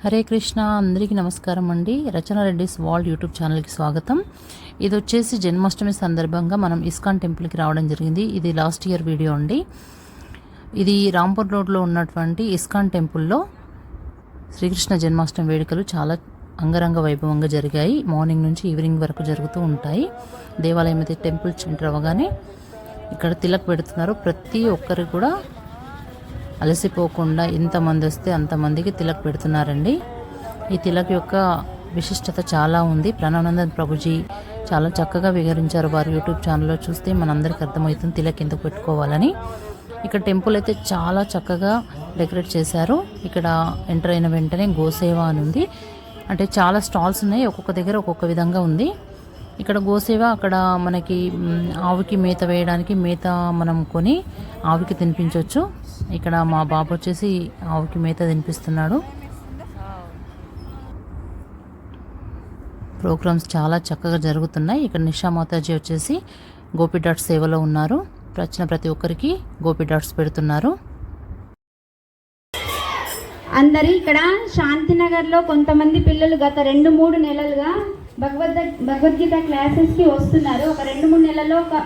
హరే కృష్ణ, అందరికీ నమస్కారం అండి. రచన రెడ్డిస్ వరల్డ్ యూట్యూబ్ ఛానల్కి స్వాగతం. ఇది వచ్చేసి జన్మాష్టమి సందర్భంగా మనం ఇస్కాన్ టెంపుల్కి రావడం జరిగింది. ఇది లాస్ట్ ఇయర్ వీడియో అండి. ఇది రాంపూర్ రోడ్లో ఉన్నటువంటి ఇస్కాన్ టెంపుల్లో శ్రీకృష్ణ జన్మాష్టమి వేడుకలు చాలా అంగరంగ వైభవంగా జరిగాయి. మార్నింగ్ నుంచి ఈవినింగ్ వరకు జరుగుతూ ఉంటాయి. దేవాలయం అయితే టెంపుల్ ఎంటర్ అవ్వగానే ఇక్కడ తిలక్ పెడుతున్నారు. ప్రతి ఒక్కరు కూడా అలసిపోకుండా ఎంతమంది వస్తే అంతమందికి తిలక్ పెడుతున్నారండి. ఈ తిలక్ యొక్క విశిష్టత చాలా ఉంది. ప్రణవానందన్ ప్రభుజీ చాలా చక్కగా వివరించారు. వారి యూట్యూబ్ ఛానల్లో చూస్తే మనందరికీ అర్థమవుతుంది తిలక్ ఎందుకు పెట్టుకోవాలని. ఇక్కడ టెంపుల్ అయితే చాలా చక్కగా డెకరేట్ చేశారు. ఇక్కడ ఎంటర్ అయిన వెంటనే గోసేవ అని ఉంది. అంటే చాలా స్టాల్స్ ఉన్నాయి, ఒక్కొక్క దగ్గర ఒక్కొక్క విధంగా ఉంది. ఇక్కడ గోసేవ, అక్కడ మనకి ఆవుకి మేత వేయడానికి మేత మనం కొని ఆవుకి తినిపించవచ్చు. ఇక్కడ మా బాబు వచ్చేసి ఆవుకి మేత తినిపిస్తున్నాడు. ప్రోగ్రామ్స్ చాలా చక్కగా జరుగుతున్నాయి. ఇక్కడ నిషా మాతాజీ వచ్చేసి గోపి డాట్స్ సేవలో ఉన్నారు. వచ్చిన ప్రతి ఒక్కరికి గోపి డాట్స్ పెడుతున్నారు. అందరి ఇక్కడ శాంతినగర్లో కొంతమంది పిల్లలు గత 2-3 నెలలుగా భగవద్గీత క్లాసెస్కి వస్తున్నారు. ఒక 2-3 నెలల్లో ఒక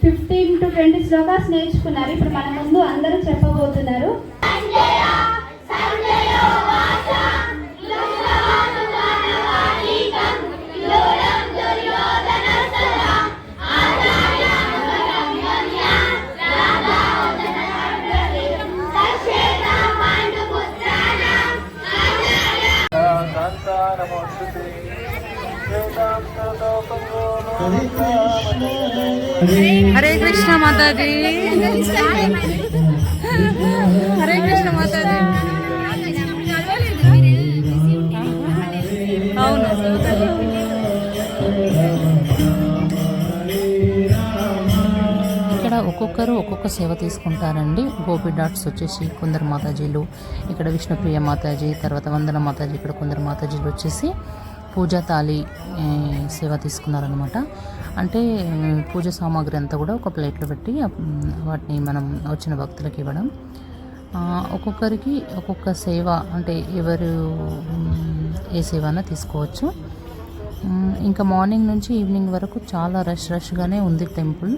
15 to 20 శ్లోకాస్ నేర్చుకున్నారు. ఇప్పుడు మన ముందు అందరూ చెప్పబోతున్నారు. హరే కృష్ణ మాతాజీ, హరే కృష్ణ మాతాజీ. అవును, ఇక్కడ ఒక్కొక్కరు ఒక్కొక్క సేవ తీసుకుంటారండి. గోపి డాట్స్ వచ్చేసి కొందరు మాతాజీలు, ఇక్కడ విష్ణుప్రియ మాతాజీ, తర్వాత వందన మాతాజీ, ఇక్కడ కొందరు మాతాజీలు వచ్చేసి పూజా తాళి సేవ తీసుకున్నారనమాట. అంటే పూజ సామాగ్రి అంతా కూడా ఒక ప్లేట్లో పెట్టి వాటిని మనం వచ్చిన భక్తులకు ఇవ్వడం. ఒక్కొక్కరికి ఒక్కొక్క సేవ, అంటే ఎవరు ఏ సేవ అయినా తీసుకోవచ్చు. ఇంకా మార్నింగ్ నుంచి ఈవినింగ్ వరకు చాలా రష్గానే ఉంది టెంపుల్.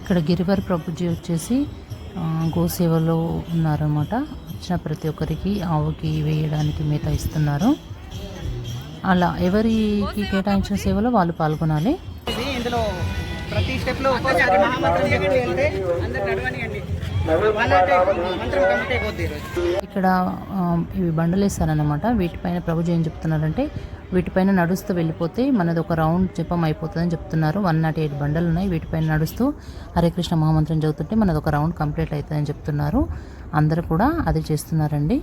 ఇక్కడ గిరివర్ ప్రభుజీ వచ్చేసి గోసేవలో ఉన్నారన్నమాట. వచ్చిన ప్రతి ఒక్కరికి ఆవుకి వేయడానికి మేత ఇస్తున్నారు. అలా ఎవరికి కేటాయించిన సేవలో వాళ్ళు పాల్గొనాలి. ఇందులో ప్రతి స్టెప్లో ఇక్కడ ఇవి బండలు వేస్తారనమాట. వీటిపైన ప్రభుజీ ఏం చెప్తున్నారంటే, వీటిపైన నడుస్తూ వెళ్ళిపోతే మనది ఒక రౌండ్ జపం అయిపోతుందని చెప్తున్నారు. 108 బండలు ఉన్నాయి. వీటిపైన నడుస్తూ హరే కృష్ణ మహామంత్రం చదువుతుంటే మనది ఒక రౌండ్ కంప్లీట్ అవుతుందని చెప్తున్నారు. అందరూ కూడా అది చేస్తున్నారండి.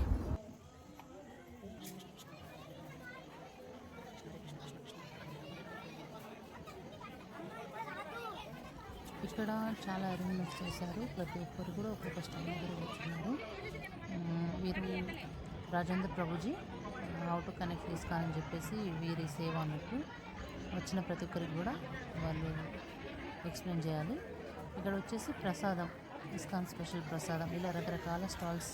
ఇక్కడ చాలా అరేంజ్మెంట్స్ చేశారు. ప్రతి ఒక్కరు కూడా ఒక్కొక్క స్టైల్ దగ్గర కూర్చున్నారు. వీరు Rajendra Prabhuji how to connect ISKCON అని చెప్పేసి వీరి సేవ అన్నట్టు వచ్చిన ప్రతి ఒక్కరికి కూడా వాళ్ళు ఎక్స్ప్లెయిన్ చేయాలి. ఇక్కడ వచ్చేసి ప్రసాదం, ఇస్కాన్ స్పెషల్ ప్రసాదం, ఇలా రకరకాల స్టాల్స్,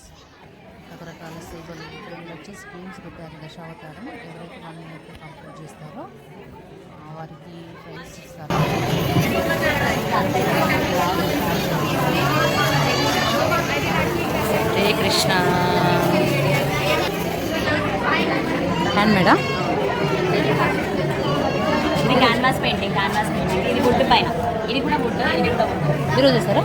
రకరకాల సేవలు. ఇక్కడ వీళ్ళు వచ్చేసి గేమ్స్ పెట్టారు. దశావతారం ఎవరైతే 1 minute కంప్లీట్ చేస్తారో వారికి ప్రైజ్ ఇస్తారు. హరే కృష్ణ. హ్యాండ్ మేడం, ఇది క్యాన్వాస్ పెయింటింగ్. ఇది బుట్టు పైన, ఇది కూడా బుట్టు, ఇది కూడా బుట్టు. ఈరోజు చేస్తారా?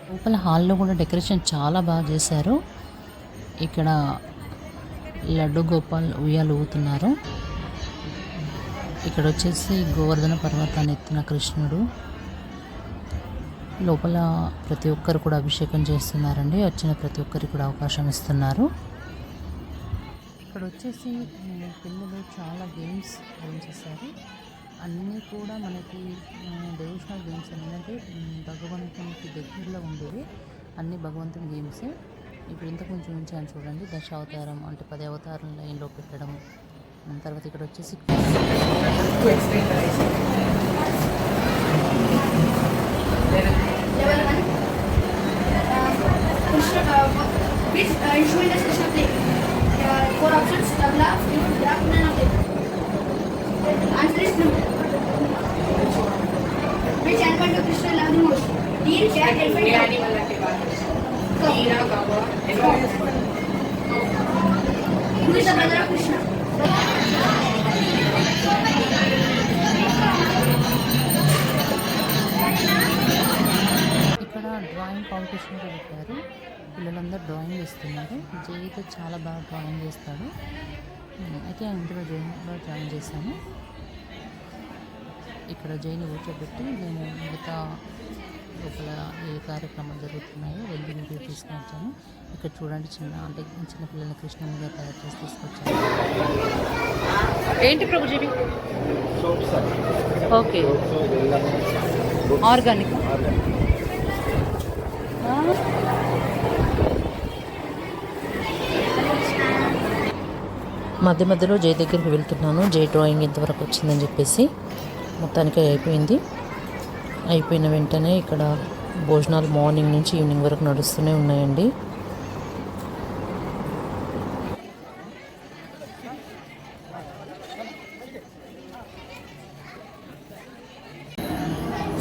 లోపల హాల్లో కూడా డెకరేషన్ చాలా బాగా చేశారు. ఇక్కడ లడ్డు గోపాల్ ఉయ్యాలు ఊగుతున్నారు. ఇక్కడ వచ్చేసి గోవర్ధన పర్వతాన్ని ఎత్తిన కృష్ణుడు. లోపల ప్రతి ఒక్కరు కూడా అభిషేకం చేస్తున్నారండి. వచ్చిన ప్రతి ఒక్కరికి కూడా అవకాశం ఇస్తున్నారు. ఇక్కడ వచ్చేసి పిల్లలు చాలా గేమ్స్ అరేంజ్ చేశారు. అన్నీ కూడా మనకి డివోషనల్ గేమ్స్ ఏంటంటే భగవంతునికి దగ్గరలో ఉండేవి. అన్ని భగవంతుని గేమ్సే. ఇప్పుడు ఇంత కొంచెం ఉంచాను చూడండి, దశావతారం అంటే 10 అవతారం లైన్లో పెట్టడం. తర్వాత ఇక్కడ వచ్చేసి ఇక్కడ డ్రాయింగ్ కాంపిటీషన్ కూడా పెట్టారు. పిల్లలందరూ డ్రాయింగ్ వేస్తున్నారు. జై అయితే చాలా బాగా డ్రాయింగ్ చేస్తాడు. అయితే ఇందులో జాయిన్ చేశాను. ఇక్కడ జైని కూర్చోబెట్టి నేను మిగతా లోపల ఏ కార్యక్రమాలు జరుగుతున్నాయో వెళ్ళి వీడియో తీసుకొని వచ్చాను. ఇక్కడ చూడండి, చిన్న పిల్లల్ని కృష్ణునిగా తయారు చేసి తీసుకొచ్చాను. ఏంటి ప్రభుజీ? Okay, organic. మధ్య మధ్యలో జై దగ్గరికి వెళ్తున్నాను. జై డ్రాయింగ్ ఎంతవరకు వచ్చిందని చెప్పేసి. మొత్తానికి అయిపోయిన వెంటనే ఇక్కడ భోజనాలు మార్నింగ్ నుంచి ఈవినింగ్ వరకు నడుస్తూనే ఉన్నాయండి.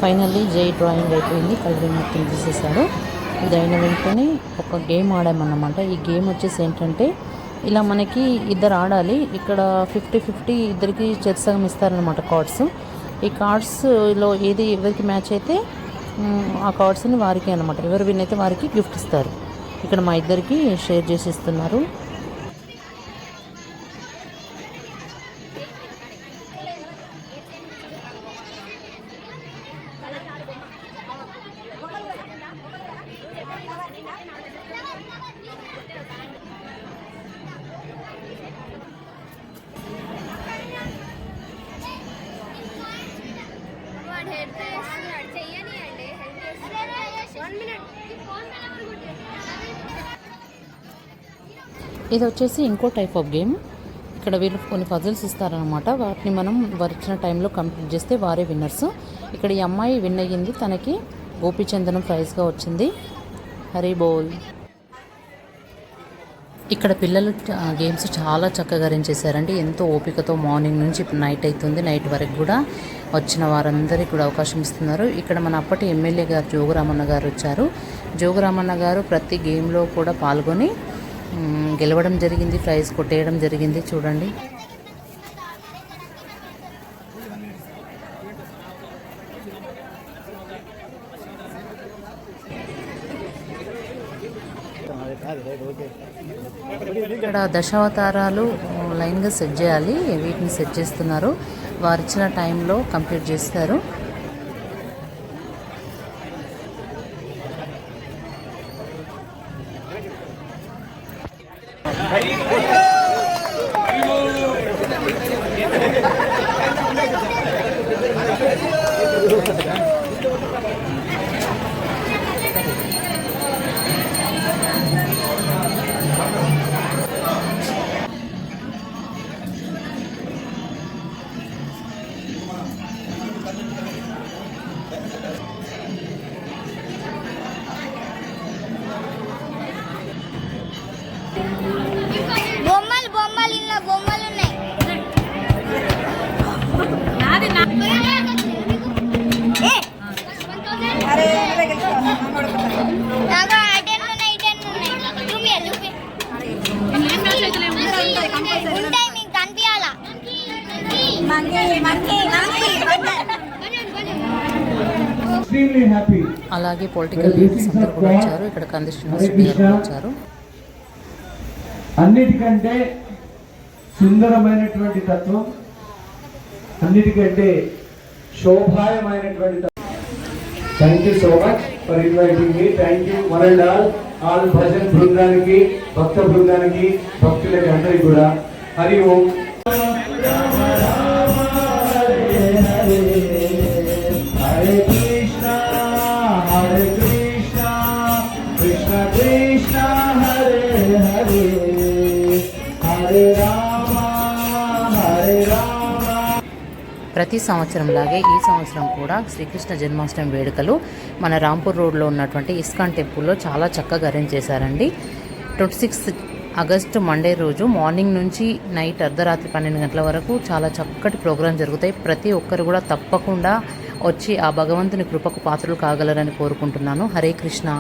ఫైనల్లీ జై డ్రాయింగ్ అయిపోయింది. కలరింగ్ మొత్తం తీసేశాడు. ఇది అయిన వెంటనే ఒక గేమ్ ఆడామన్నమాట. ఈ గేమ్ వచ్చేసి ఏంటంటే ఇలా మనకి ఇద్దరు ఆడాలి. ఇక్కడ 50-50 ఇద్దరికి చెరసగం ఇస్తారనమాట కార్డ్స్. ఈ కార్డ్స్లో ఎవరికి మ్యాచ్ అయితే ఆ కార్డ్స్ని వారికి అనమాట. ఎవరు విన్ అయితే వారికి గిఫ్ట్ ఇస్తారు. ఇక్కడ మా ఇద్దరికి షేర్ చేసి ఇస్తున్నారు. ఇది వచ్చేసి ఇంకో టైప్ ఆఫ్ గేమ్. ఇక్కడ వీళ్ళు కొన్ని పజిల్స్ ఇస్తారనమాట. వాటిని మనం వచ్చిన టైంలో కంప్లీట్ చేస్తే వారే విన్నర్స్. ఇక్కడ ఈ అమ్మాయి విన్ అయ్యింది. తనకి గోపీచందనం ప్రైజ్గా వచ్చింది. హరి బోల్. ఇక్కడ పిల్లలు గేమ్స్ చాలా చక్కగా అరేంజ్ చేశారండి. ఎంతో ఓపికతో మార్నింగ్ నుంచి ఇప్పుడు నైట్ అవుతుంది. నైట్ వరకు కూడా వచ్చిన వారందరికీ కూడా అవకాశం ఇస్తున్నారు. ఇక్కడ మన అప్పటి ఎమ్మెల్యే గారు జోగురామన్న గారు వచ్చారు. జోగురామన్న గారు ప్రతి గేమ్లో కూడా పాల్గొని గెలవడం జరిగింది, ప్రైజ్ కొట్టేయడం జరిగింది. చూడండి, ఇక్కడ దశావతారాలు లైన్గా సెట్ చేయాలి. వీటిని సెట్ చేస్తున్నారు. వారు ఇచ్చిన టైంలో కంప్లీట్ చేస్తారు. బొమ్మలు ఇలా బొమ్మలు ఉన్నాయి. ఉంటాయి, మీకు కనిపించాలా? అలాగే పొలిటికల్ లీడర్స్ అందరూ కూడా వచ్చారు. ఇక్కడ కంది శ్రీనివాసరెడ్డి గారు వచ్చారు. అన్నిటికంటే సుందరమైనటువంటి తత్వం, అన్నిటికంటే శోభాయమైనటువంటి తత్వం. Thank you so much for inviting me. Thank you one and all bhajan బృందానికి, భక్త బృందానికి, భక్తులకి అందరికీ కూడా హరి ఓం. హరే రామ హరే రామ. ప్రతి సంవత్సరంలాగే ఈ సంవత్సరం కూడా శ్రీకృష్ణ జన్మాష్టమి వేడుకలు మన రాంపూర్ రోడ్లో ఉన్నటువంటి ఇస్కాన్ టెంపుల్లో చాలా చక్కగా అరేంజ్ చేశారండి. 26 ఆగస్టు మండే రోజు మార్నింగ్ నుంచి నైట్ అర్ధరాత్రి 12 గంటల వరకు చాలా చక్కటి ప్రోగ్రాం జరుగుతాయి. ప్రతి ఒక్కరు కూడా తప్పకుండా వచ్చి ఆ భగవంతుని కృపకు పాత్రలు కాగలరని కోరుకుంటున్నాను. హరే కృష్ణ.